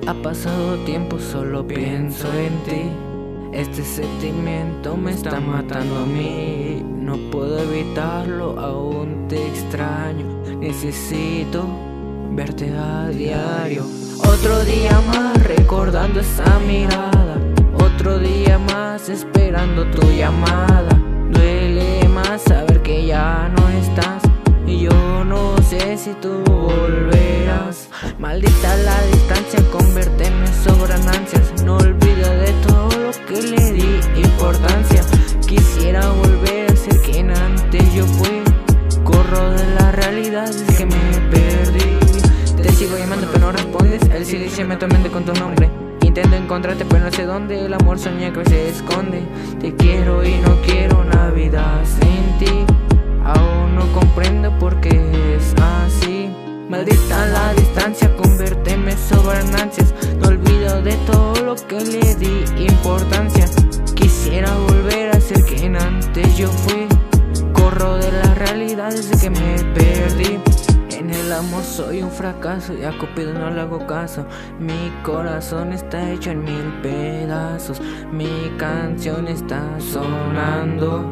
Ha pasado tiempo, solo pienso en ti. Este sentimiento me está matando a mí. No puedo evitarlo, aún te extraño. Necesito verte a diario. Otro día más recordando esa mirada. Otro día más esperando tu llamada. Duele más saber que ya no estás. Y yo no sé si tú volverás. Maldita la distancia, conviérteme sobran ansias. No olvido de todo lo que le di importancia. Quisiera volver a ser quien antes yo fui. Corro de la realidad, es que me perdí. Te sigo llamando pero no respondes. El silencio me atormenta con tu nombre. Intento encontrarte pero no sé dónde. El amor soñé que se esconde. Te quiero y no quiero una vida sin ti. Aún no comprendo por qué es así. Maldita la distancia, conviérteme sobran ansias. No olvido de todo lo que le di importancia. Quisiera volver a ser quien antes yo fui. Corro de la realidad desde que me perdí. En el amor soy un fracaso y a Cupido no le hago caso. Mi corazón está hecho en 1000 pedazos. Mi canción está sonando.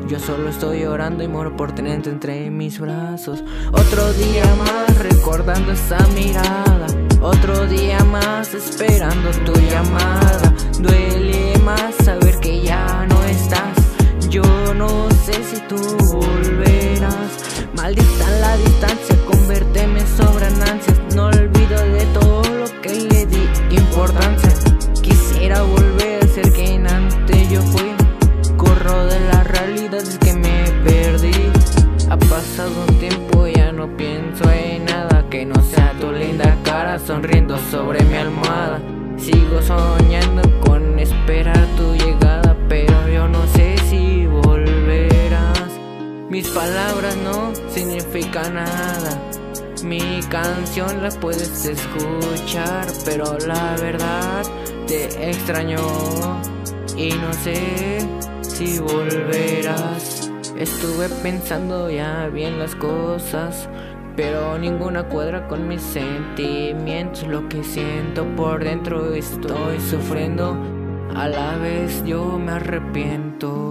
Yo solo estoy llorando y muero por tenerte entre mis brazos. Otro día más recordando esa mirada. Otro día más esperando tu llamada. Duele más saber que ya no estás. Yo no sé si tú volverás. Maldita la distancia, conviérteme sobran ansias. No olvido de todo lo que le di importancia. Quisiera volver a ser quien antes yo fui. Corro de la realidad, es que me perdí. Ha pasado un tiempo, ya no pienso en nada que no sea tu linda cara sonriendo sobre mi almohada. Sigo soñando con esperar tu llegada, pero yo no sé si volverás. Mis palabras no significan nada. Mi canción la puedes escuchar, pero la verdad te extraño y no sé si volverás. Estuve pensando ya bien las cosas, pero ninguna cuadra con mis sentimientos. Lo que siento por dentro estoy sufriendo, a la vez yo me arrepiento.